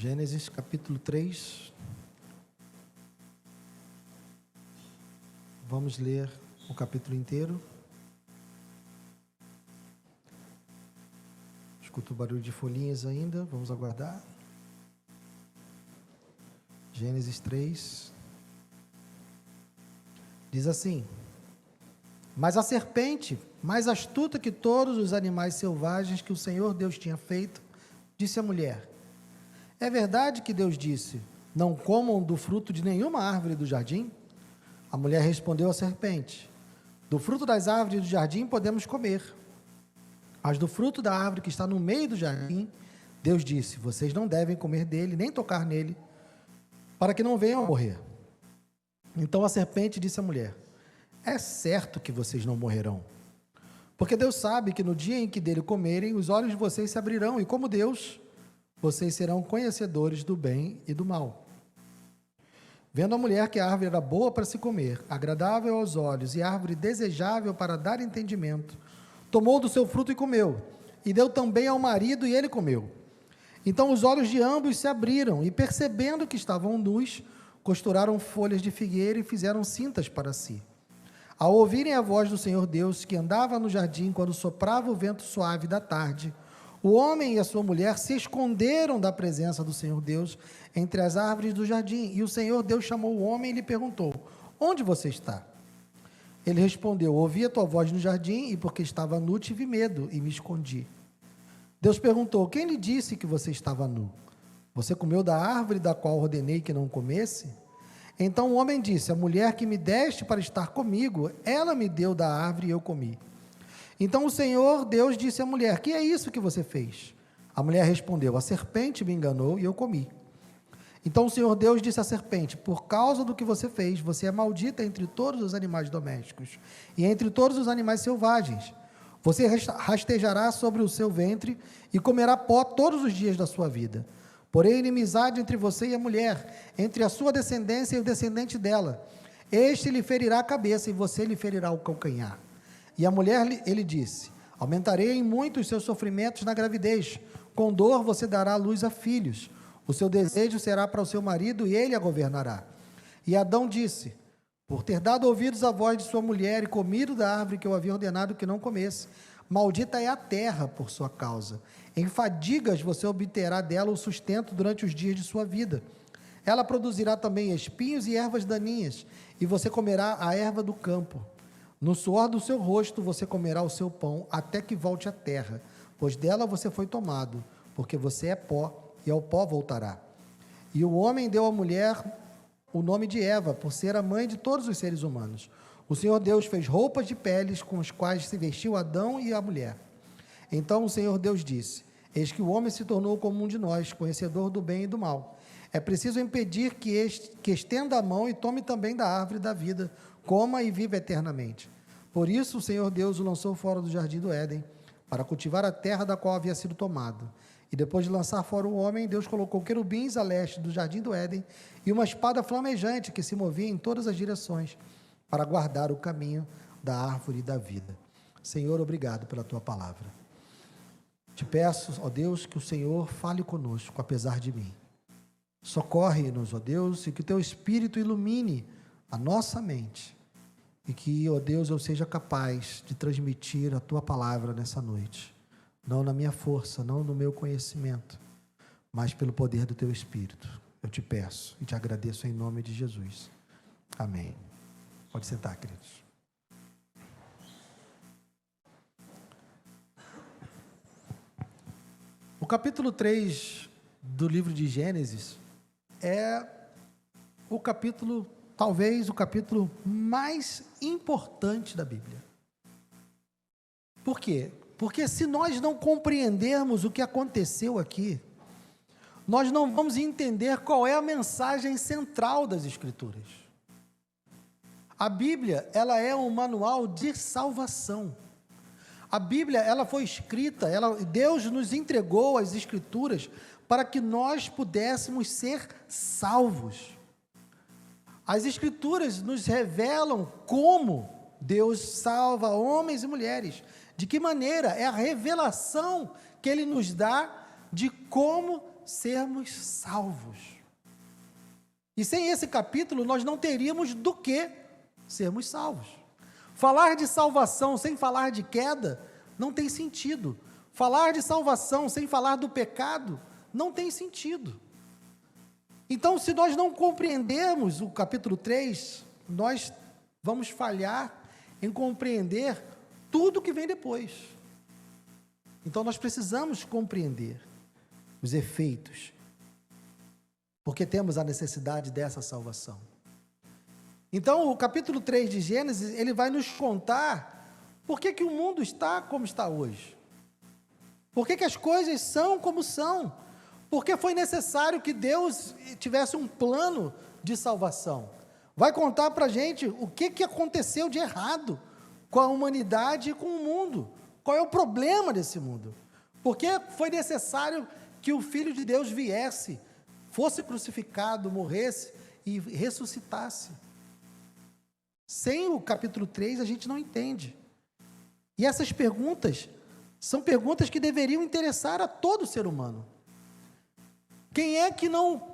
Gênesis capítulo 3. Vamos ler o capítulo inteiro. Escuto o barulho de folhinhas ainda, vamos aguardar. Gênesis 3. Diz assim: Mas a serpente, mais astuta que todos os animais selvagens que o Senhor Deus tinha feito, disse à mulher: É verdade que Deus disse: Não comam do fruto de nenhuma árvore do jardim? A mulher respondeu à serpente: Do fruto das árvores do jardim podemos comer, mas do fruto da árvore que está no meio do jardim, Deus disse: Vocês não devem comer dele, nem tocar nele, para que não venham a morrer. Então a serpente disse à mulher: É certo que vocês não morrerão, porque Deus sabe que no dia em que dele comerem, os olhos de vocês se abrirão, e como Deus, vocês serão conhecedores do bem e do mal. Vendo a mulher que a árvore era boa para se comer, agradável aos olhos e árvore desejável para dar entendimento, tomou do seu fruto e comeu, e deu também ao marido, e ele comeu. Então os olhos de ambos se abriram, e percebendo que estavam nus, costuraram folhas de figueira e fizeram cintas para si. Ao ouvirem a voz do Senhor Deus, que andava no jardim quando soprava o vento suave da tarde, o homem e a sua mulher se esconderam da presença do Senhor Deus entre as árvores do jardim. E o Senhor Deus chamou o homem e lhe perguntou: Onde você está? Ele respondeu: Ouvi a tua voz no jardim, e porque estava nu, tive medo e me escondi. Deus perguntou: Quem lhe disse que você estava nu? Você comeu da árvore da qual ordenei que não comesse? Então o homem disse: A mulher que me deste para estar comigo, ela me deu da árvore e eu comi. Então o Senhor Deus disse à mulher: Que é isso que você fez? A mulher respondeu: A serpente me enganou e eu comi. Então o Senhor Deus disse à serpente: Por causa do que você fez, você é maldita entre todos os animais domésticos e entre todos os animais selvagens. Você rastejará sobre o seu ventre e comerá pó todos os dias da sua vida. Porém, inimizade entre você e a mulher, entre a sua descendência e o descendente dela. Este lhe ferirá a cabeça e você lhe ferirá o calcanhar. E a mulher, ele disse: Aumentarei em muito os seus sofrimentos na gravidez. Com dor você dará à luz a filhos. O seu desejo será para o seu marido e ele a governará. E Adão disse: Por ter dado ouvidos à voz de sua mulher e comido da árvore que eu havia ordenado que não comesse, maldita é a terra por sua causa. Em fadigas você obterá dela o sustento durante os dias de sua vida. Ela produzirá também espinhos e ervas daninhas, e você comerá a erva do campo. No suor do seu rosto você comerá o seu pão, até que volte à terra, pois dela você foi tomado, porque você é pó, e ao pó voltará. E o homem deu à mulher o nome de Eva, por ser a mãe de todos os seres humanos. O Senhor Deus fez roupas de peles com as quais se vestiu Adão e a mulher. Então o Senhor Deus disse: Eis que o homem se tornou como um de nós, conhecedor do bem e do mal. É preciso impedir que estenda a mão e tome também da árvore da vida, coma e viva eternamente. Por isso o Senhor Deus o lançou fora do jardim do Éden, para cultivar a terra da qual havia sido tomado. E depois de lançar fora o homem, Deus colocou querubins a leste do jardim do Éden e uma espada flamejante que se movia em todas as direções, para guardar o caminho da árvore da vida. Senhor, obrigado pela tua palavra. Te peço, ó Deus, que o Senhor fale conosco, apesar de mim. Socorre-nos, ó Deus, e que o teu Espírito ilumine a nossa mente, e que, ó Deus, eu seja capaz de transmitir a tua palavra nessa noite, não na minha força, não no meu conhecimento, mas pelo poder do teu Espírito. Eu te peço e te agradeço em nome de Jesus. Amém. Pode sentar, queridos. O capítulo 3 do livro de Gênesis é o capítulo, talvez o capítulo mais importante da Bíblia. Por quê? Porque se nós não compreendermos o que aconteceu aqui, nós não vamos entender qual é a mensagem central das Escrituras. A Bíblia, ela é um manual de salvação. A Bíblia, ela foi escrita, Deus nos entregou as Escrituras para que nós pudéssemos ser salvos. As Escrituras nos revelam como Deus salva homens e mulheres. De que maneira? É a revelação que Ele nos dá de como sermos salvos. E sem esse capítulo, nós não teríamos do que sermos salvos. Falar de salvação sem falar de queda não tem sentido. Falar de salvação sem falar do pecado não tem sentido. Então, se nós não compreendermos o capítulo 3, nós vamos falhar em compreender tudo que vem depois. Então, nós precisamos compreender os efeitos, porque temos a necessidade dessa salvação. Então, o capítulo 3 de Gênesis, ele vai nos contar por que o mundo está como está hoje. Por que as coisas são como são. Porque foi necessário que Deus tivesse um plano de salvação. Vai contar para a gente o que aconteceu de errado com a humanidade e com o mundo. Qual é o problema desse mundo? Porque foi necessário que o Filho de Deus viesse, fosse crucificado, morresse e ressuscitasse. Sem o capítulo 3, a gente não entende. E essas perguntas são perguntas que deveriam interessar a todo ser humano. Quem é que não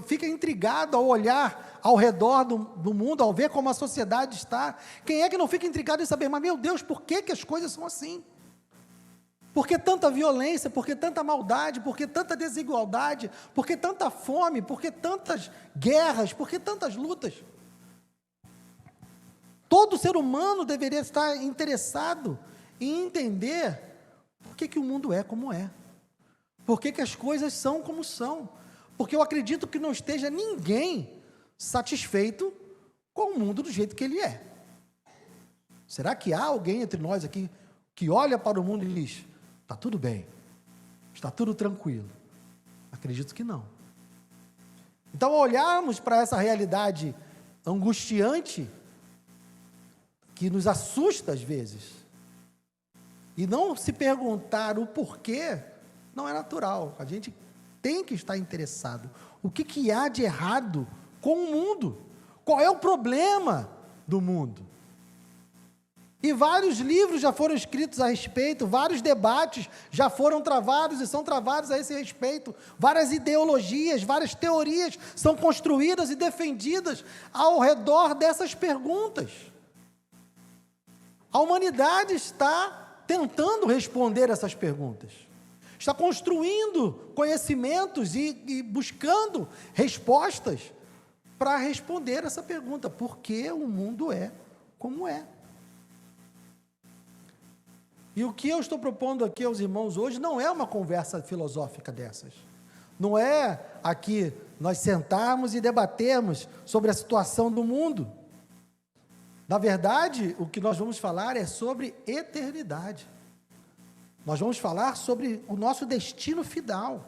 fica intrigado ao olhar ao redor do mundo, ao ver como a sociedade está? Quem é que não fica intrigado em saber, mas meu Deus, por que as coisas são assim? Por que tanta violência? Por que tanta maldade? Por que tanta desigualdade? Por que tanta fome? Por que tantas guerras? Por que tantas lutas? Todo ser humano deveria estar interessado em entender por que o mundo é como é. Por que as coisas são como são? Porque eu acredito que não esteja ninguém satisfeito com o mundo do jeito que ele é. Será que há alguém entre nós aqui que olha para o mundo e diz, está tudo bem, está tudo tranquilo? Acredito que não. Então, ao olharmos para essa realidade angustiante, que nos assusta às vezes, e não se perguntar o porquê, não é natural. A gente tem que estar interessado. O que há de errado com o mundo? Qual é o problema do mundo? E vários livros já foram escritos a respeito, vários debates já foram travados e são travados a esse respeito. Várias ideologias, várias teorias são construídas e defendidas ao redor dessas perguntas. A humanidade está tentando responder essas perguntas. Está construindo conhecimentos e buscando respostas para responder essa pergunta. Por que o mundo é como é? E o que eu estou propondo aqui aos irmãos hoje não é uma conversa filosófica dessas. Não é aqui nós sentarmos e debatermos sobre a situação do mundo. Na verdade, o que nós vamos falar é sobre eternidade. Nós vamos falar sobre o nosso destino final.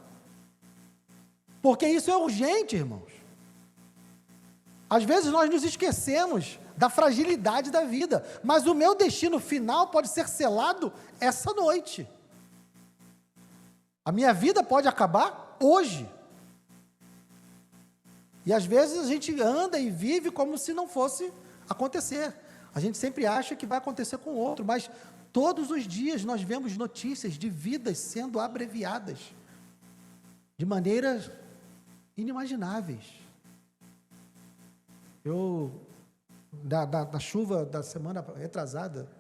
Porque isso é urgente, irmãos. Às vezes nós nos esquecemos da fragilidade da vida, mas o meu destino final pode ser selado essa noite. A minha vida pode acabar hoje. E às vezes a gente anda e vive como se não fosse acontecer. A gente sempre acha que vai acontecer com o outro, mas todos os dias nós vemos notícias de vidas sendo abreviadas de maneiras inimagináveis. Na chuva da semana retrasada,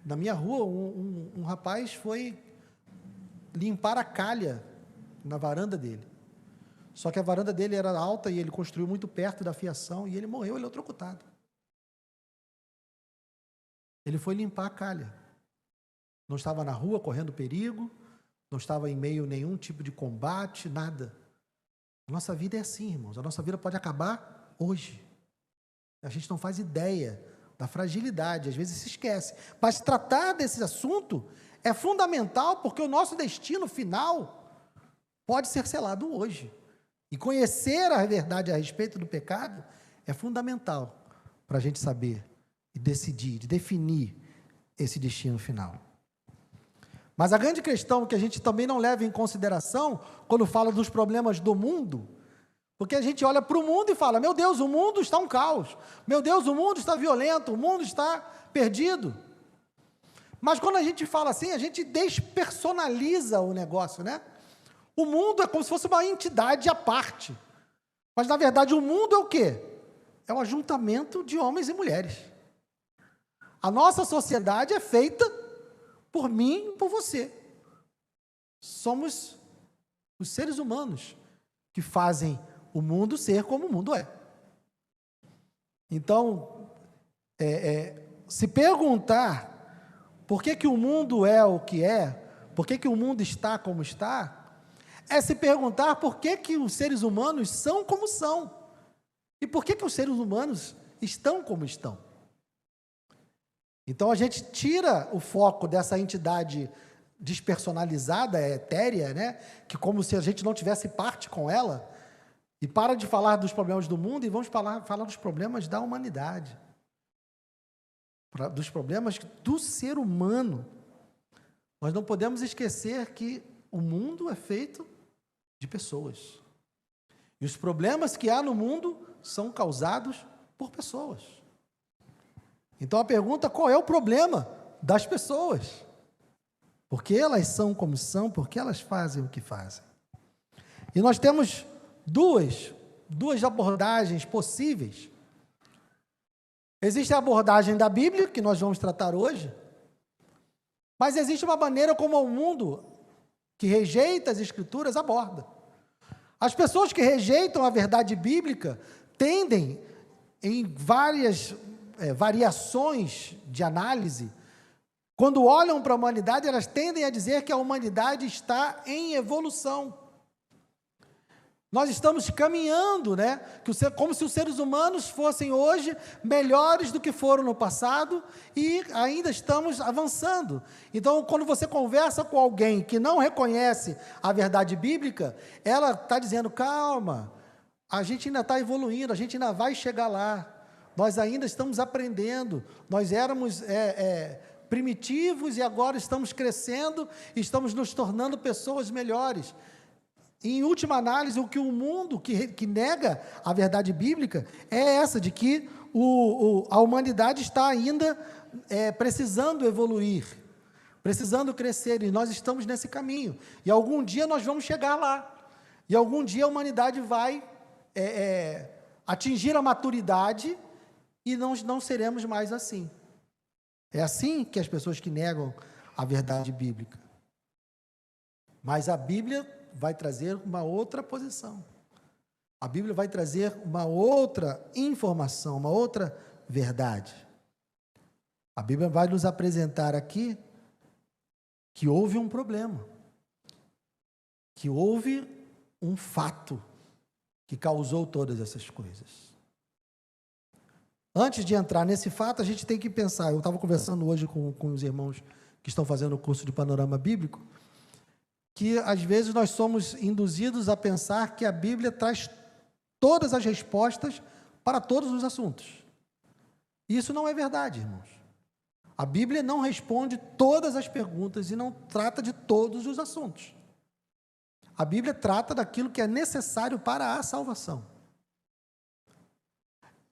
na minha rua, um rapaz foi limpar a calha na varanda dele. Só que a varanda dele era alta e ele construiu muito perto da fiação e ele morreu eletrocutado. Ele foi limpar a calha. Não estava na rua correndo perigo, não estava em meio a nenhum tipo de combate, nada. A nossa vida é assim, irmãos. A nossa vida pode acabar hoje. A gente não faz ideia da fragilidade, às vezes se esquece. Mas tratar desse assunto é fundamental porque o nosso destino final pode ser selado hoje. E conhecer a verdade a respeito do pecado é fundamental para a gente saber e decidir, definir esse destino final. Mas a grande questão que a gente também não leva em consideração quando fala dos problemas do mundo, porque a gente olha para o mundo e fala, meu Deus, o mundo está um caos, meu Deus, o mundo está violento, o mundo está perdido. Mas quando a gente fala assim, a gente despersonaliza o negócio, né? O mundo é como se fosse uma entidade à parte. Mas, na verdade, o mundo é o quê? É um ajuntamento de homens e mulheres. A nossa sociedade é feita por mim e por você. Somos os seres humanos que fazem o mundo ser como o mundo é. Então, se perguntar por que o mundo é o que é, por que o mundo está como está, é se perguntar por que os seres humanos são como são. E por que os seres humanos estão como estão. Então, a gente tira o foco dessa entidade despersonalizada, etérea, né? Que como se a gente não tivesse parte com ela, e para de falar dos problemas do mundo e vamos falar dos problemas da humanidade, dos problemas do ser humano. Nós não podemos esquecer que o mundo é feito de pessoas. E os problemas que há no mundo são causados por pessoas. Então a pergunta, qual é o problema das pessoas? Por que elas são como são? Por que elas fazem o que fazem? E nós temos duas abordagens possíveis. Existe a abordagem da Bíblia, que nós vamos tratar hoje, mas existe uma maneira como o mundo que rejeita as Escrituras aborda. As pessoas que rejeitam a verdade bíblica tendem, em várias variações de análise, quando olham para a humanidade, elas tendem a dizer que a humanidade está em evolução. Nós estamos caminhando, né? Como se os seres humanos fossem hoje melhores do que foram no passado e ainda estamos avançando. Então, quando você conversa com alguém que não reconhece a verdade bíblica, ela está dizendo, calma, a gente ainda está evoluindo, a gente ainda vai chegar lá. Nós ainda estamos aprendendo, nós éramos primitivos e agora estamos crescendo, estamos nos tornando pessoas melhores. Em última análise, o que o mundo que nega a verdade bíblica é essa, de que a humanidade está ainda precisando evoluir, precisando crescer, e nós estamos nesse caminho. E algum dia nós vamos chegar lá. E algum dia a humanidade vai atingir a maturidade e não seremos mais assim. É assim que as pessoas que negam a verdade bíblica. Mas a Bíblia vai trazer uma outra posição. A Bíblia vai trazer uma outra informação, uma outra verdade. A Bíblia vai nos apresentar aqui que houve um problema, que houve um fato que causou todas essas coisas. Antes de entrar nesse fato, a gente tem que pensar, eu estava conversando hoje com os irmãos que estão fazendo o curso de Panorama Bíblico, que às vezes nós somos induzidos a pensar que a Bíblia traz todas as respostas para todos os assuntos. E isso não é verdade, irmãos. A Bíblia não responde todas as perguntas e não trata de todos os assuntos. A Bíblia trata daquilo que é necessário para a salvação.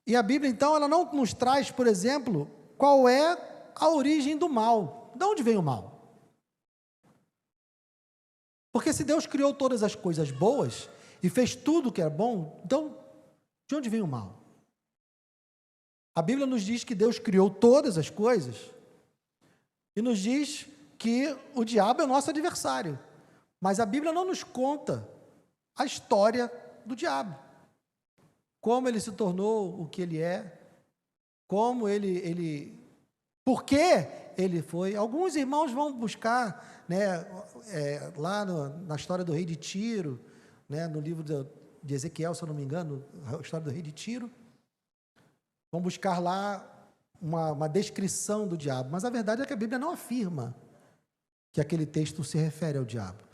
E a Bíblia, então, ela não nos traz, por exemplo, qual é a origem do mal. De onde vem o mal? Porque se Deus criou todas as coisas boas e fez tudo que é bom, então, de onde vem o mal? A Bíblia nos diz que Deus criou todas as coisas e nos diz que o diabo é o nosso adversário. Mas a Bíblia não nos conta a história do diabo. Como ele se tornou o que ele é, como por que ele foi. Alguns irmãos vão buscar, né, lá na história do rei de Tiro, né, no livro de Ezequiel, se eu não me engano, a história do rei de Tiro, vão buscar lá uma descrição do diabo, mas a verdade é que a Bíblia não afirma que aquele texto se refere ao diabo.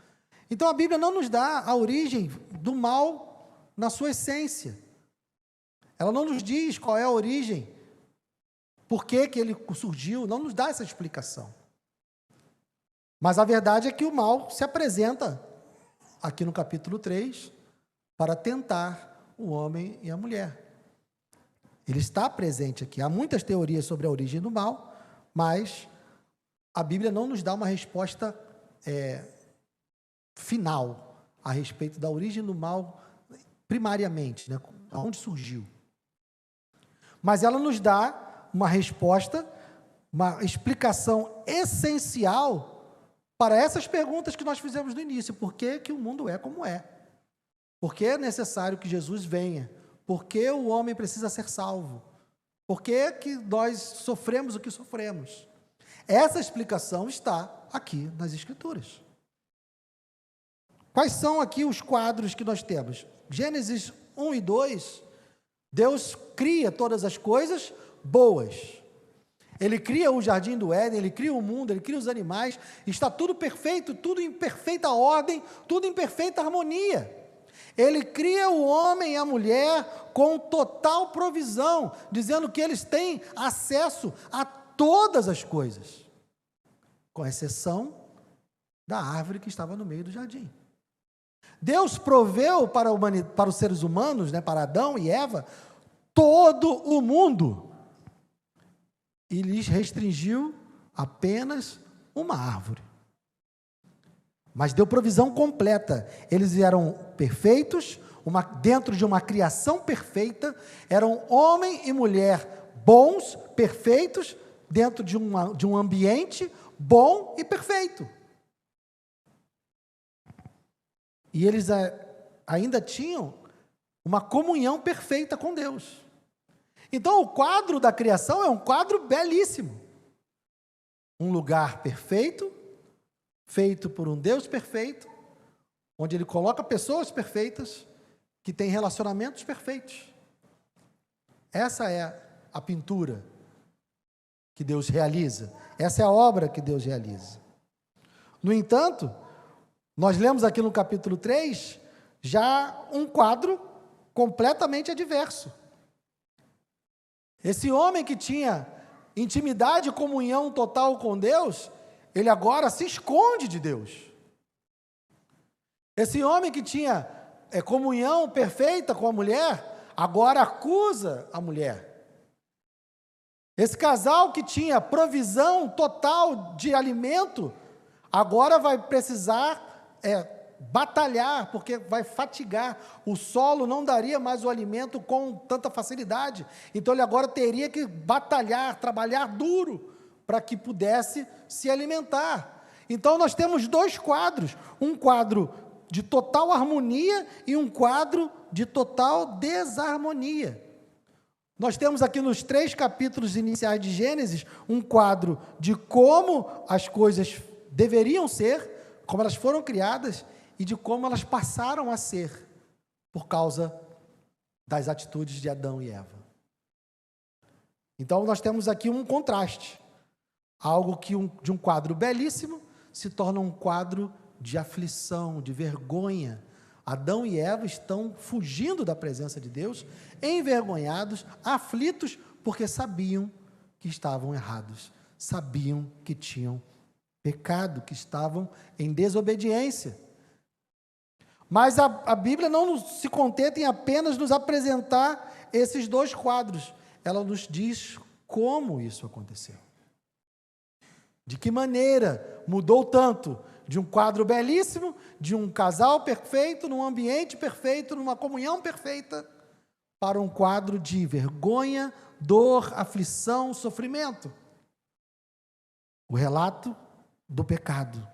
Então a Bíblia não nos dá a origem do mal na sua essência. Ela não nos diz qual é a origem, por que ele surgiu, não nos dá essa explicação. Mas a verdade é que o mal se apresenta aqui no capítulo 3 para tentar o homem e a mulher. Ele está presente aqui. Há muitas teorias sobre a origem do mal, mas a Bíblia não nos dá uma resposta final. a respeito da origem do mal, primariamente, né? Onde surgiu. Mas ela nos dá uma resposta, uma explicação essencial para essas perguntas que nós fizemos no início. Por que que o mundo é como é? Por que é necessário que Jesus venha? Por que o homem precisa ser salvo? Por que que nós sofremos o que sofremos? Essa explicação está aqui nas Escrituras. Quais são aqui os quadros que nós temos? Gênesis 1 e 2, Deus cria todas as coisas boas. Ele cria o jardim do Éden, Ele cria o mundo, Ele cria os animais, está tudo perfeito, tudo em perfeita ordem, tudo em perfeita harmonia. Ele cria o homem e a mulher com total provisão, dizendo que eles têm acesso a todas as coisas, com exceção da árvore que estava no meio do jardim. Deus proveu para os seres humanos, né, para Adão e Eva, todo o mundo, e lhes restringiu apenas uma árvore. Mas deu provisão completa. Eles eram perfeitos, dentro de uma criação perfeita, eram homem e mulher bons, perfeitos, dentro de um ambiente bom e perfeito. E eles ainda tinham uma comunhão perfeita com Deus. Então, o quadro da criação é um quadro belíssimo. Um lugar perfeito, feito por um Deus perfeito, onde Ele coloca pessoas perfeitas, que têm relacionamentos perfeitos. Essa é a pintura que Deus realiza. Essa é a obra que Deus realiza. No entanto, nós lemos aqui no capítulo 3, já um quadro completamente adverso. Esse homem que tinha intimidade e comunhão total com Deus, ele agora se esconde de Deus. Esse homem que tinha comunhão perfeita com a mulher, agora acusa a mulher. Esse casal que tinha provisão total de alimento, agora vai precisar batalhar, porque vai fatigar. O solo não daria mais o alimento com tanta facilidade. Então ele agora teria que batalhar, trabalhar duro, para que pudesse se alimentar. Então nós temos dois quadros, um quadro de total harmonia e um quadro de total desarmonia. Nós temos aqui nos 3 capítulos iniciais de Gênesis, um quadro de como as coisas deveriam ser, como elas foram criadas e de como elas passaram a ser, por causa das atitudes de Adão e Eva. Então nós temos aqui um contraste. Algo que de um quadro belíssimo se torna um quadro de aflição, de vergonha. Adão e Eva estão fugindo da presença de Deus, envergonhados, aflitos, porque sabiam que estavam errados, sabiam que tinham pecado, que estavam em desobediência. Mas a Bíblia não se contenta em apenas nos apresentar esses dois quadros, ela nos diz como isso aconteceu. De que maneira mudou tanto de um quadro belíssimo, de um casal perfeito, num ambiente perfeito, numa comunhão perfeita, para um quadro de vergonha, dor, aflição, sofrimento. O relato do pecado.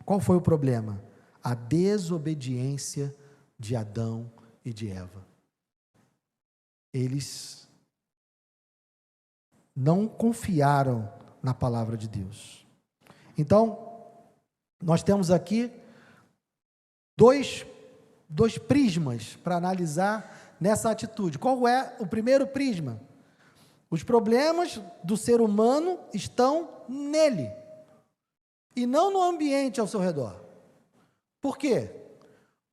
Qual foi o problema? A desobediência de Adão e de Eva. Eles não confiaram na palavra de Deus. Então, nós temos aqui dois prismas para analisar nessa atitude. Qual é o primeiro prisma? Os problemas do ser humano estão nele e não no ambiente ao seu redor. Por quê?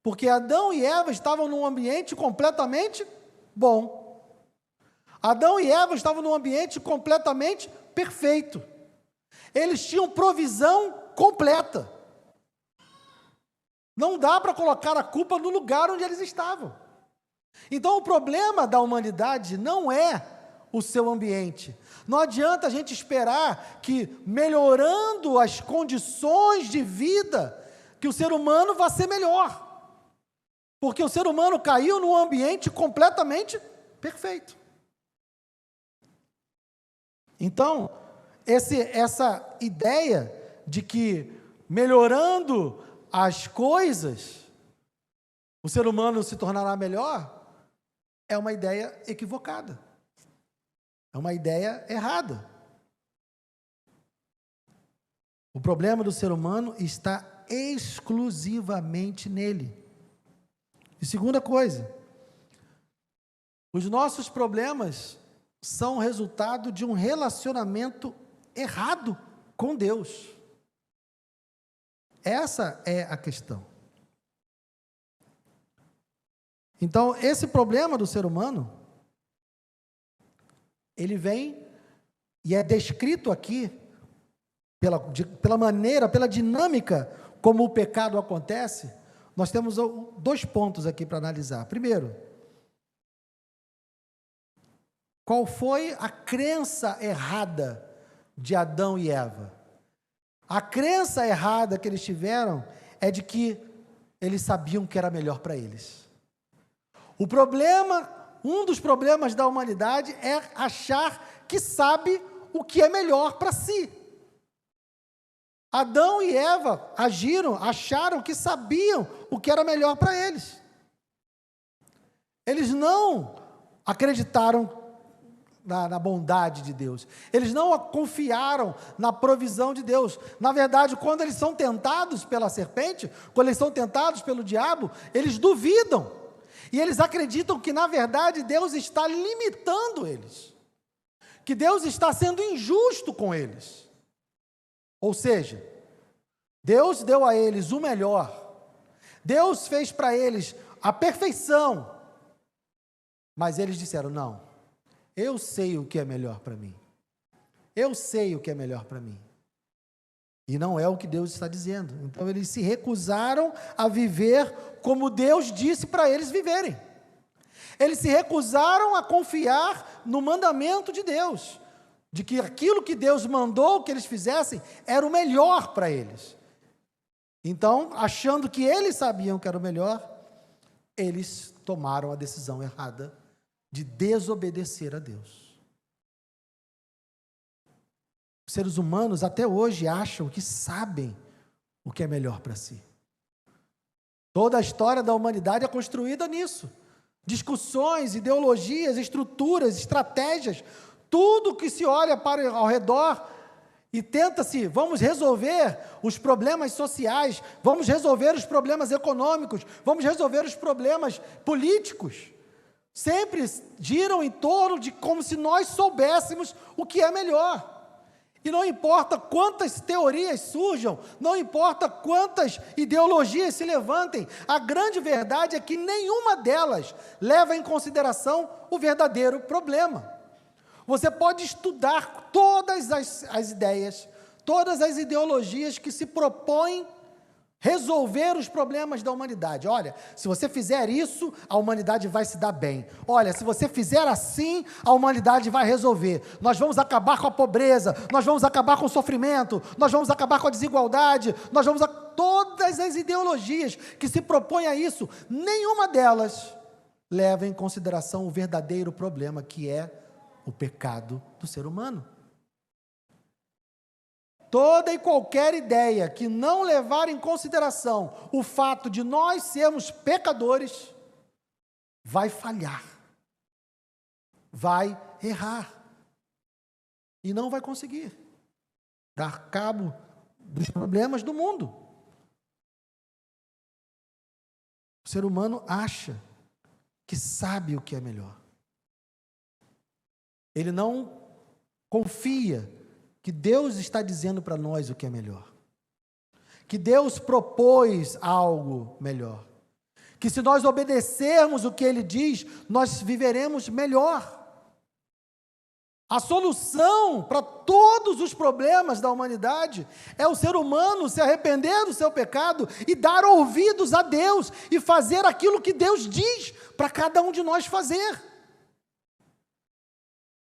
Porque Adão e Eva estavam num ambiente completamente bom. Adão e Eva estavam num ambiente completamente perfeito. Eles tinham provisão completa. Não dá para colocar a culpa no lugar onde eles estavam. Então, o problema da humanidade não é o seu ambiente. Não adianta a gente esperar que, melhorando as condições de vida que o ser humano vai ser melhor. Porque o ser humano caiu num ambiente completamente perfeito. Então, essa ideia de que melhorando as coisas, o ser humano se tornará melhor, é uma ideia equivocada. É uma ideia errada. O problema do ser humano está exclusivamente nele. E segunda coisa, os nossos problemas são resultado de um relacionamento errado com Deus. Essa é a questão. Então, esse problema do ser humano, ele vem e é descrito aqui pela maneira, pela dinâmica como o pecado acontece. Nós temos 2 pontos aqui para analisar. Primeiro, qual foi a crença errada de Adão e Eva? A crença errada que eles tiveram é de que eles sabiam que era melhor para eles. Um dos problemas da humanidade é achar que sabe o que é melhor para si. Adão e Eva acharam que sabiam o que era melhor para eles. Eles não acreditaram na bondade de Deus. Eles não confiaram na provisão de Deus. Na verdade, quando eles são tentados pela serpente, quando eles são tentados pelo diabo, eles duvidam. E eles acreditam que, na verdade, Deus está limitando eles. Que Deus está sendo injusto com eles. Ou seja, Deus deu a eles o melhor. Deus fez para eles a perfeição. Mas eles disseram, não, eu sei o que é melhor para mim. Eu sei o que é melhor para mim. E não é o que Deus está dizendo. Então eles se recusaram a viver como Deus disse para eles viverem. Eles se recusaram a confiar no mandamento de Deus, de que aquilo que Deus mandou que eles fizessem era o melhor para eles. Então, achando que eles sabiam que era o melhor, eles tomaram a decisão errada de desobedecer a Deus. Os seres humanos até hoje acham que sabem o que é melhor para si. Toda a história da humanidade é construída nisso. Discussões, ideologias, estruturas, estratégias, tudo que se olha para ao redor e tenta-se, vamos resolver os problemas sociais, vamos resolver os problemas econômicos, vamos resolver os problemas políticos. Sempre giram em torno de como se nós soubéssemos o que é melhor. E não importa quantas teorias surjam, não importa quantas ideologias se levantem, a grande verdade é que nenhuma delas leva em consideração o verdadeiro problema. Você pode estudar todas as ideias, todas as ideologias que se propõem resolver os problemas da humanidade. Olha, se você fizer isso, a humanidade vai se dar bem. Olha, se você fizer assim, a humanidade vai resolver. Nós vamos acabar com a pobreza, nós vamos acabar com o sofrimento, nós vamos acabar com a desigualdade, todas as ideologias que se propõem a isso, nenhuma delas leva em consideração o verdadeiro problema, que é o pecado do ser humano. Toda e qualquer ideia que não levar em consideração o fato de nós sermos pecadores, vai falhar, vai errar, e não vai conseguir dar cabo dos problemas do mundo. O ser humano acha que sabe o que é melhor. Ele não confia que Deus está dizendo para nós o que é melhor, que Deus propôs algo melhor, que se nós obedecermos o que Ele diz, nós viveremos melhor. A solução para todos os problemas da humanidade é o ser humano se arrepender do seu pecado e dar ouvidos a Deus e fazer aquilo que Deus diz para cada um de nós fazer.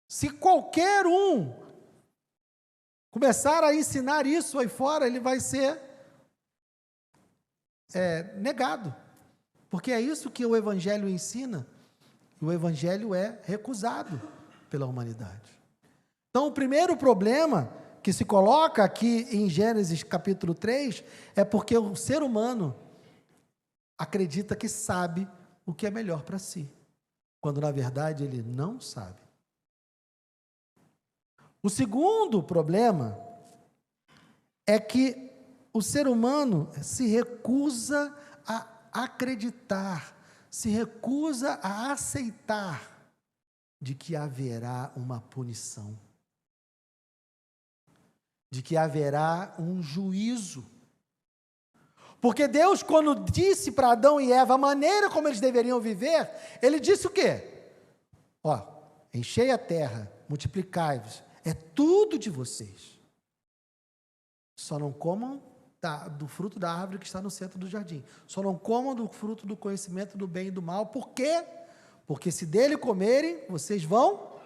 Se qualquer um começar a ensinar isso aí fora, ele vai ser negado. Porque é isso que o Evangelho ensina. E o Evangelho é recusado pela humanidade. Então, o primeiro problema que se coloca aqui em Gênesis capítulo 3 é porque o ser humano acredita que sabe o que é melhor para si, quando na verdade ele não sabe. O segundo problema é que o ser humano se recusa a acreditar, se recusa a aceitar de que haverá uma punição, de que haverá um juízo. Porque Deus, quando disse para Adão e Eva a maneira como eles deveriam viver, Ele disse o quê? Enchei a terra, multiplicai-vos, é tudo de vocês. Só não comam do fruto da árvore que está no centro do jardim. Só não comam do fruto do conhecimento do bem e do mal. Por quê? Porque se dele comerem, vocês vão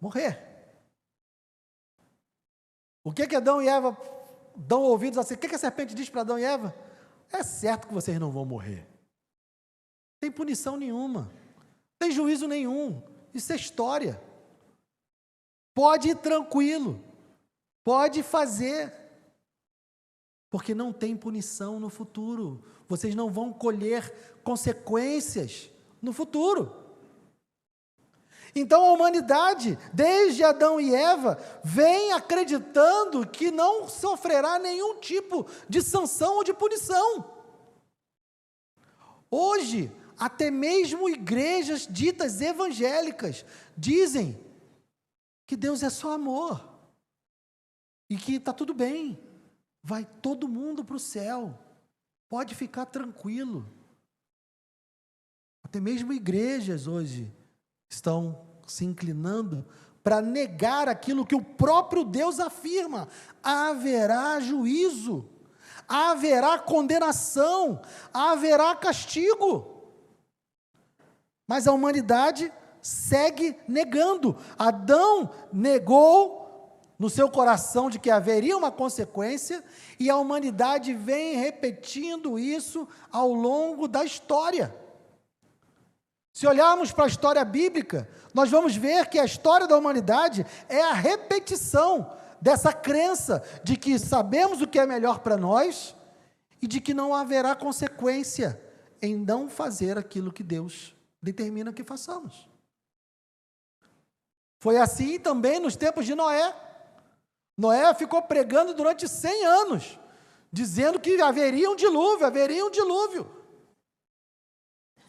morrer. O que Adão e Eva dão ouvidos assim? O que a serpente diz para Adão e Eva? É certo que vocês não vão morrer. Não tem punição nenhuma. Não tem juízo nenhum. Isso é história. Pode ir tranquilo. Pode fazer. Porque não tem punição no futuro. Vocês não vão colher consequências no futuro. Então a humanidade, desde Adão e Eva, vem acreditando que não sofrerá nenhum tipo de sanção ou de punição. Hoje, até mesmo igrejas ditas evangélicas dizem que Deus é só amor e que está tudo bem, vai todo mundo para o céu, pode ficar tranquilo. Até mesmo igrejas hoje estão se inclinando para negar aquilo que o próprio Deus afirma: haverá juízo, haverá condenação, haverá castigo. Mas a humanidade segue negando. Adão negou no seu coração de que haveria uma consequência, e a humanidade vem repetindo isso ao longo da história. Se olharmos para a história bíblica, nós vamos ver que a história da humanidade é a repetição dessa crença de que sabemos o que é melhor para nós e de que não haverá consequência em não fazer aquilo que Deus determina que façamos. Foi assim também nos tempos de Noé. Noé ficou pregando durante 100 anos, dizendo que haveria um dilúvio.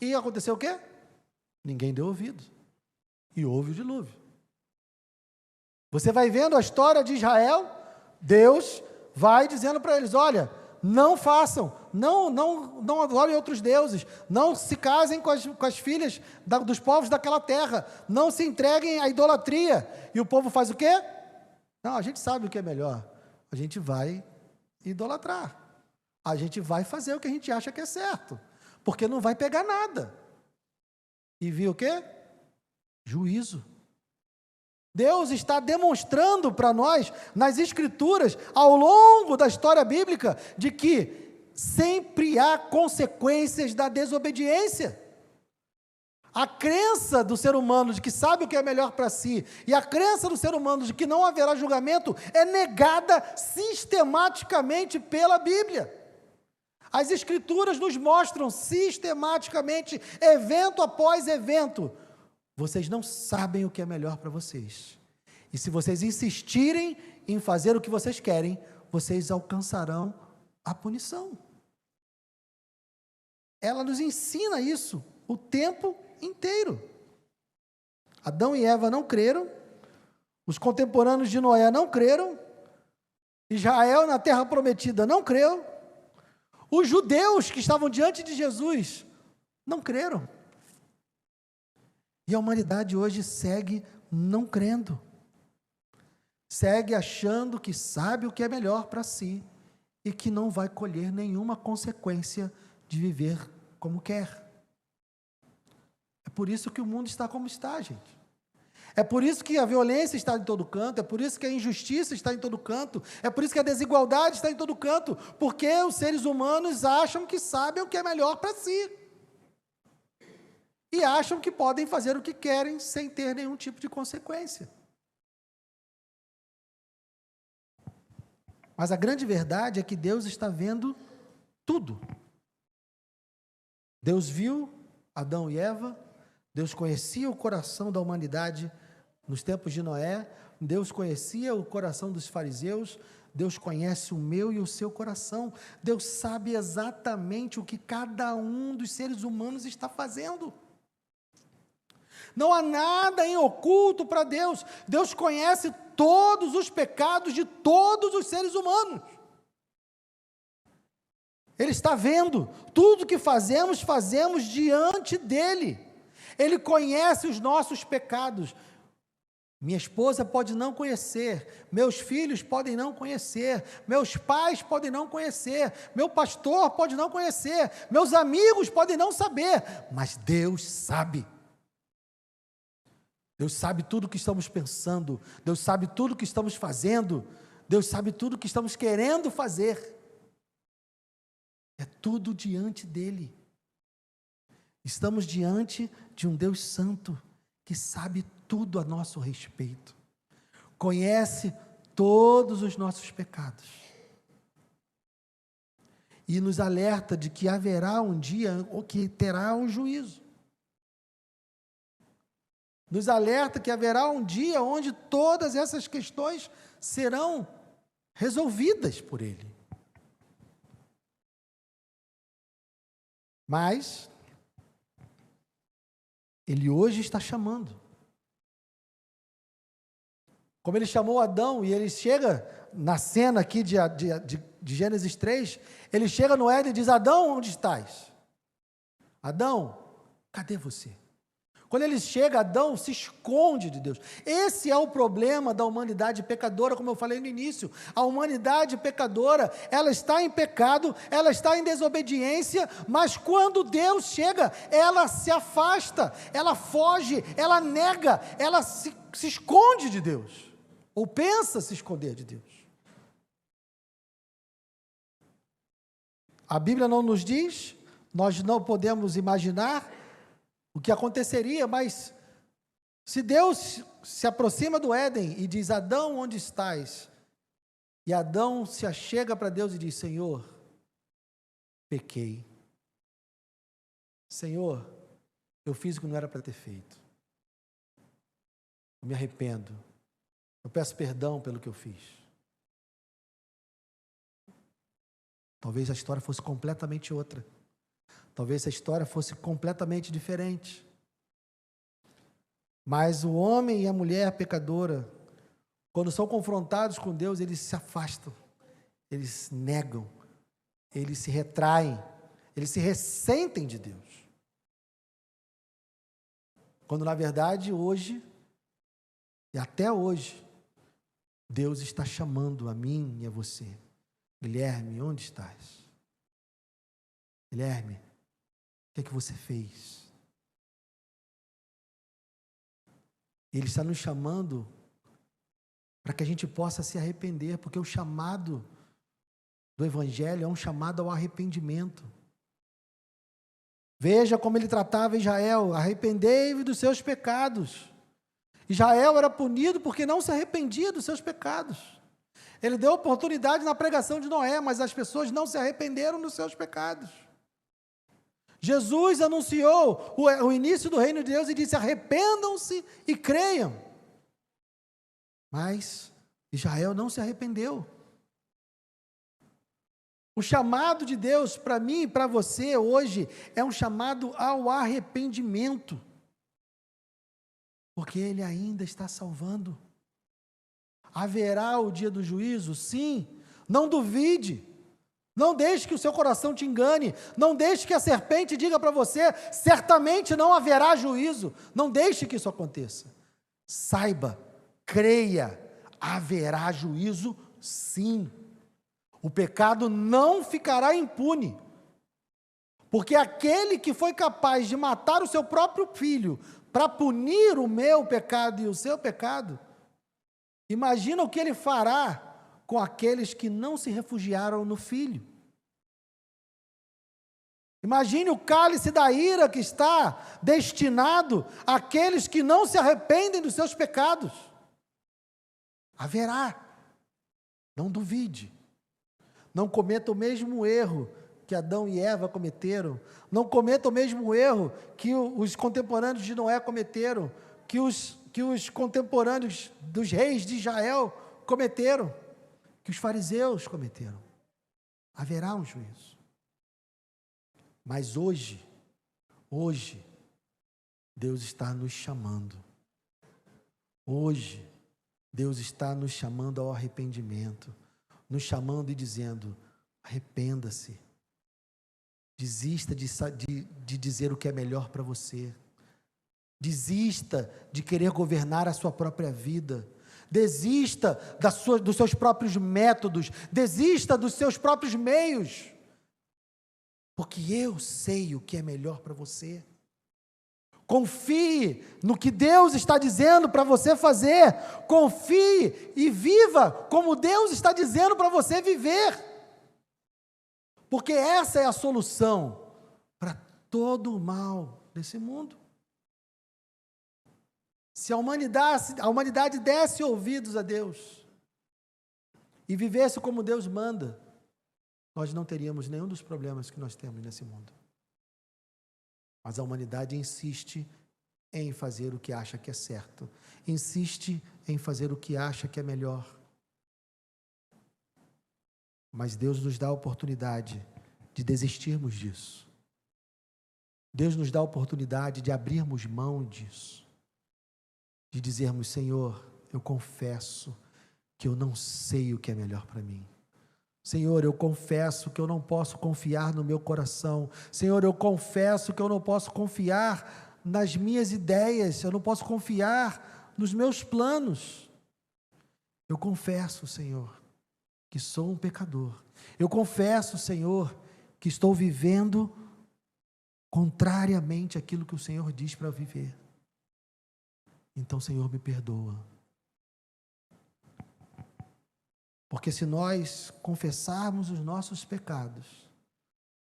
E aconteceu o quê? Ninguém deu ouvido. E houve o dilúvio. Você vai vendo a história de Israel, Deus vai dizendo para eles: olha, não façam, não adorem outros deuses, não se casem com as filhas dos povos daquela terra, não se entreguem à idolatria. E o povo faz o quê? Não, a gente sabe o que é melhor. A gente vai idolatrar. A gente vai fazer o que a gente acha que é certo, porque não vai pegar nada. E viu o quê? Juízo. Deus está demonstrando para nós, nas Escrituras, ao longo da história bíblica, de que sempre há consequências da desobediência. A crença do ser humano de que sabe o que é melhor para si, e a crença do ser humano de que não haverá julgamento, é negada sistematicamente pela Bíblia. As Escrituras nos mostram sistematicamente, evento após evento: vocês não sabem o que é melhor para vocês. E se vocês insistirem em fazer o que vocês querem, vocês alcançarão a punição. Ela nos ensina isso o tempo inteiro. Adão e Eva não creram, os contemporâneos de Noé não creram, Israel na terra prometida não creu, os judeus que estavam diante de Jesus não creram. E a humanidade hoje segue não crendo. Segue achando que sabe o que é melhor para si e que não vai colher nenhuma consequência de viver como quer. É por isso que o mundo está como está, gente. É por isso que a violência está em todo canto, é por isso que a injustiça está em todo canto, é por isso que a desigualdade está em todo canto, porque os seres humanos acham que sabem o que é melhor para si. E acham que podem fazer o que querem sem ter nenhum tipo de consequência. Mas a grande verdade é que Deus está vendo tudo. Deus viu Adão e Eva, Deus conhecia o coração da humanidade nos tempos de Noé, Deus conhecia o coração dos fariseus, Deus conhece o meu e o seu coração, Deus sabe exatamente o que cada um dos seres humanos está fazendo. Não há nada em oculto para Deus. Deus conhece todos os pecados de todos os seres humanos. Ele está vendo tudo que fazemos, fazemos diante dele. Ele conhece os nossos pecados. Minha esposa pode não conhecer, meus filhos podem não conhecer, meus pais podem não conhecer, meu pastor pode não conhecer, meus amigos podem não saber, mas Deus sabe. Deus sabe tudo o que estamos pensando, Deus sabe tudo o que estamos fazendo, Deus sabe tudo o que estamos querendo fazer. É tudo diante dele. Estamos diante de um Deus santo, que sabe tudo a nosso respeito, conhece todos os nossos pecados, e nos alerta de que haverá um dia, ou que terá um juízo. Nos alerta que haverá um dia onde todas essas questões serão resolvidas por Ele. Mas Ele hoje está chamando. Como Ele chamou Adão, e Ele chega na cena aqui de Gênesis 3, Ele chega no Éden e diz: Adão, onde estás? Adão, cadê você? Quando ele chega, Adão se esconde de Deus. Esse é o problema da humanidade pecadora, como eu falei no início. A humanidade pecadora, ela está em pecado, ela está em desobediência, mas quando Deus chega, ela se afasta, ela foge, ela nega, ela se esconde de Deus, ou pensa se esconder de Deus. A Bíblia não nos diz, nós não podemos imaginar o que aconteceria, mas se Deus se aproxima do Éden e diz: Adão, onde estás? E Adão se achega para Deus e diz: Senhor, pequei. Senhor, eu fiz o que não era para ter feito. Eu me arrependo. Eu peço perdão pelo que eu fiz. Talvez a história fosse completamente outra. Talvez a história fosse completamente diferente. Mas o homem e a mulher pecadora, quando são confrontados com Deus, eles se afastam, eles negam, eles se retraem, eles se ressentem de Deus. Quando na verdade hoje, e até hoje, Deus está chamando a mim e a você. Guilherme, onde estás? Guilherme, o que é que você fez? Ele está nos chamando para que a gente possa se arrepender, porque o chamado do Evangelho é um chamado ao arrependimento. Veja como ele tratava Israel: arrependei-vos dos seus pecados. Israel era punido porque não se arrependia dos seus pecados. Ele deu oportunidade na pregação de Noé, mas as pessoas não se arrependeram dos seus pecados. Jesus anunciou o início do reino de Deus e disse: arrependam-se e creiam. Mas Israel não se arrependeu. O chamado de Deus para mim e para você hoje é um chamado ao arrependimento, porque Ele ainda está salvando. Haverá o dia do juízo? Sim. Não duvide. Não deixe que o seu coração te engane. Não deixe que a serpente diga para você: certamente não haverá juízo. Não deixe que isso aconteça. Saiba, creia, haverá juízo sim. O pecado não ficará impune. Porque aquele que foi capaz de matar o seu próprio filho para punir o meu pecado e o seu pecado, imagina o que ele fará com aqueles que não se refugiaram no Filho. Imagine o cálice da ira que está destinado àqueles que não se arrependem dos seus pecados. Haverá, não duvide, não cometa o mesmo erro que Adão e Eva cometeram, não cometa o mesmo erro que os contemporâneos de Noé cometeram, que os contemporâneos dos reis de Israel cometeram, que os fariseus cometeram. Haverá um juízo. Mas hoje, Deus está nos chamando. Hoje, Deus está nos chamando ao arrependimento, nos chamando e dizendo: arrependa-se. Desista de dizer o que é melhor para você. Desista de querer governar a sua própria vida. Desista dos seus próprios métodos. Desista dos seus próprios meios. Porque eu sei o que é melhor para você. Confie no que Deus está dizendo para você fazer. Confie e viva como Deus está dizendo para você viver. Porque essa é a solução para todo o mal desse mundo. Se a humanidade desse ouvidos a Deus e vivesse como Deus manda, nós não teríamos nenhum dos problemas que nós temos nesse mundo. Mas a humanidade insiste em fazer o que acha que é certo, insiste em fazer o que acha que é melhor. Mas Deus nos dá a oportunidade de desistirmos disso. Deus nos dá a oportunidade de abrirmos mão disso. De dizermos: Senhor, eu confesso que eu não sei o que é melhor para mim. Senhor, eu confesso que eu não posso confiar no meu coração. Senhor, eu confesso que eu não posso confiar nas minhas ideias. Eu não posso confiar nos meus planos. Eu confesso, Senhor, que sou um pecador. Eu confesso, Senhor, que estou vivendo contrariamente àquilo que o Senhor diz para viver. Então, Senhor, me perdoa. Porque se nós confessarmos os nossos pecados,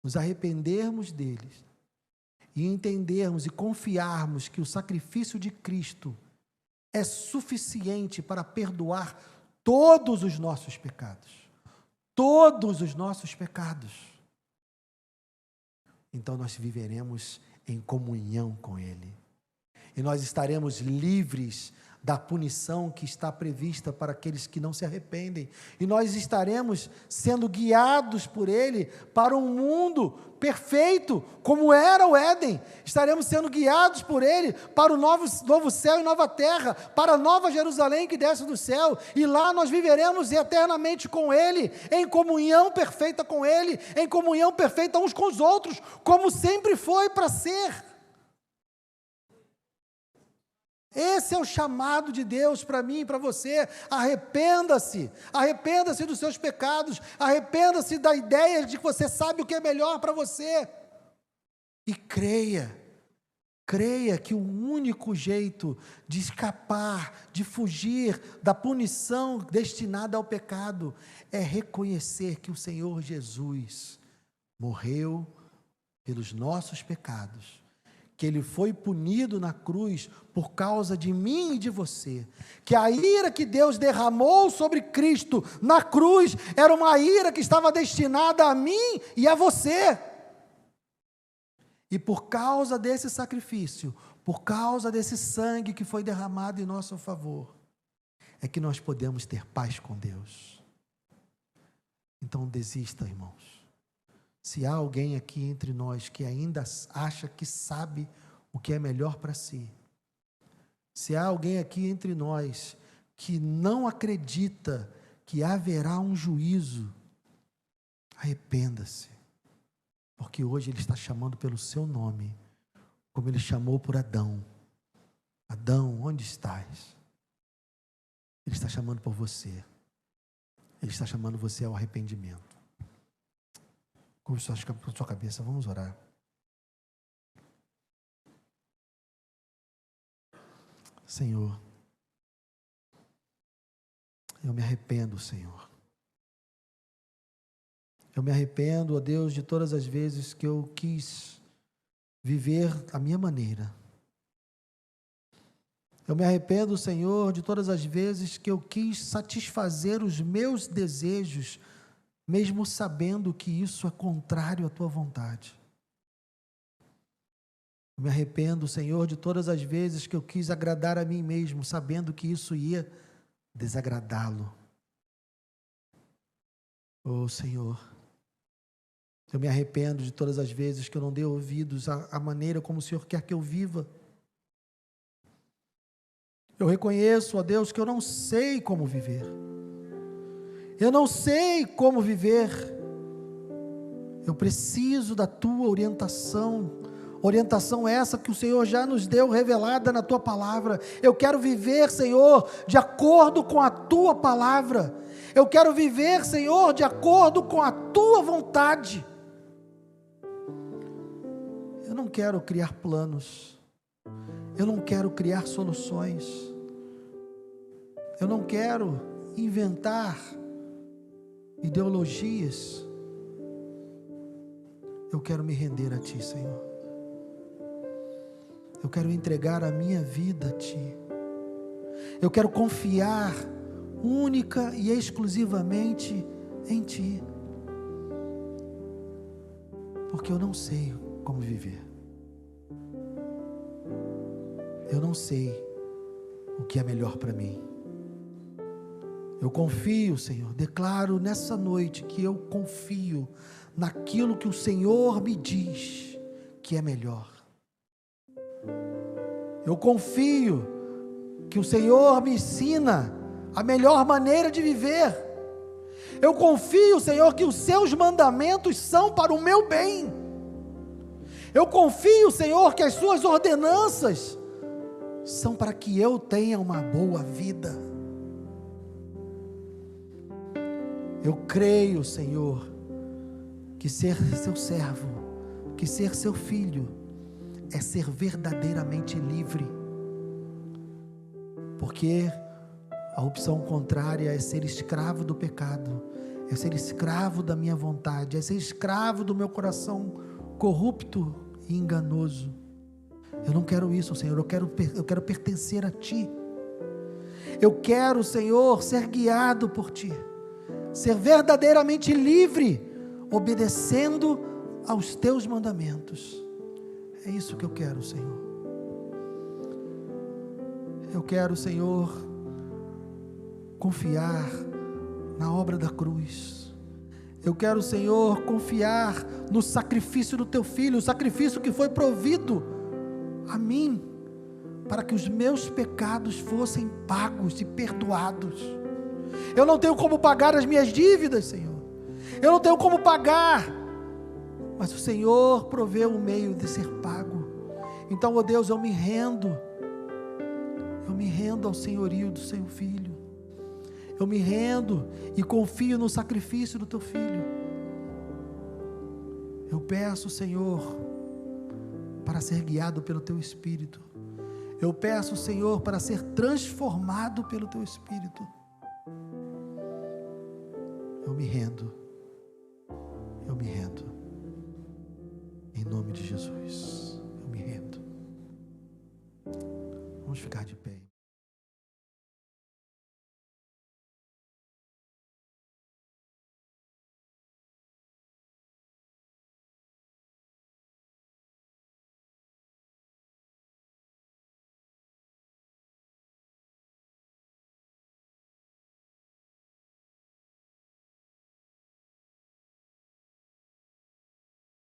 nos arrependermos deles, e entendermos e confiarmos que o sacrifício de Cristo é suficiente para perdoar todos os nossos pecados, então nós viveremos em comunhão com Ele, e nós estaremos livres da punição que está prevista para aqueles que não se arrependem, e nós estaremos sendo guiados por Ele para um mundo perfeito, como era o Éden. Estaremos sendo guiados por Ele para o novo céu e nova terra, para a nova Jerusalém que desce do céu, e lá nós viveremos eternamente com Ele, em comunhão perfeita com Ele, em comunhão perfeita uns com os outros, como sempre foi para ser. Esse é o chamado de Deus para mim e para você. Arrependa-se dos seus pecados, arrependa-se da ideia de que você sabe o que é melhor para você, e creia que o único jeito de escapar, de fugir da punição destinada ao pecado, é reconhecer que o Senhor Jesus morreu pelos nossos pecados, que Ele foi punido na cruz por causa de mim e de você, que a ira que Deus derramou sobre Cristo na cruz era uma ira que estava destinada a mim e a você, e por causa desse sacrifício, por causa desse sangue que foi derramado em nosso favor, é que nós podemos ter paz com Deus. Então desista, irmãos. Se há alguém aqui entre nós que ainda acha que sabe o que é melhor para si, se há alguém aqui entre nós que não acredita que haverá um juízo, arrependa-se, porque hoje Ele está chamando pelo seu nome, como Ele chamou por Adão. Adão, onde estás? Ele está chamando por você, Ele está chamando você ao arrependimento. Curva sua cabeça, vamos orar. Senhor, eu me arrependo, Senhor. Eu me arrependo, ó Deus, de todas as vezes que eu quis viver a minha maneira. Eu me arrependo, Senhor, de todas as vezes que eu quis satisfazer os meus desejos, mesmo sabendo que isso é contrário à tua vontade. Eu me arrependo, Senhor, de todas as vezes que eu quis agradar a mim mesmo, sabendo que isso ia desagradá-lo. Oh, Senhor, eu me arrependo de todas as vezes que eu não dei ouvidos à maneira como o Senhor quer que eu viva. Eu reconheço, ó Deus, que eu não sei como viver. Eu não sei como viver. Eu preciso da tua orientação. Orientação essa que o Senhor já nos deu, revelada na tua palavra. Eu quero viver, Senhor, de acordo com a tua palavra. Eu quero viver, Senhor, de acordo com a tua vontade. Eu não quero criar planos. Eu não quero criar soluções. Eu não quero inventar ideologias. Eu quero me render a Ti, Senhor. Eu quero entregar a minha vida a Ti. Eu quero confiar única e exclusivamente em Ti. Porque eu não sei como viver. Eu não sei o que é melhor para mim. Eu confio, Senhor, declaro nessa noite que eu confio naquilo que o Senhor me diz que é melhor. Eu confio que o Senhor me ensina a melhor maneira de viver. Eu confio, Senhor, que os seus mandamentos são para o meu bem. Eu confio, Senhor, que as suas ordenanças são para que eu tenha uma boa vida. Eu creio, Senhor, que ser seu servo, que ser seu filho, é ser verdadeiramente livre. Porque a opção contrária é ser escravo do pecado, é ser escravo da minha vontade, é ser escravo do meu coração corrupto e enganoso. Eu não quero isso, Senhor, eu quero pertencer a Ti. Eu quero, Senhor, ser guiado por Ti, ser verdadeiramente livre, obedecendo aos Teus mandamentos. É isso que eu quero, Senhor. Eu quero, Senhor, confiar na obra da cruz. Eu quero, Senhor, confiar no sacrifício do Teu Filho, o sacrifício que foi provido a mim, para que os meus pecados fossem pagos e perdoados. Eu não tenho como pagar as minhas dívidas, Senhor. Eu não tenho como pagar, mas o Senhor proveu um meio de ser pago. Então, ó Deus, eu me rendo ao senhorio do Seu Filho. Eu me rendo e confio no sacrifício do Teu Filho. Eu peço, Senhor, para ser guiado pelo Teu Espírito. Eu peço, Senhor, para ser transformado pelo Teu Espírito. Eu me rendo. Em nome de Jesus, eu me rendo. Vamos ficar de pé.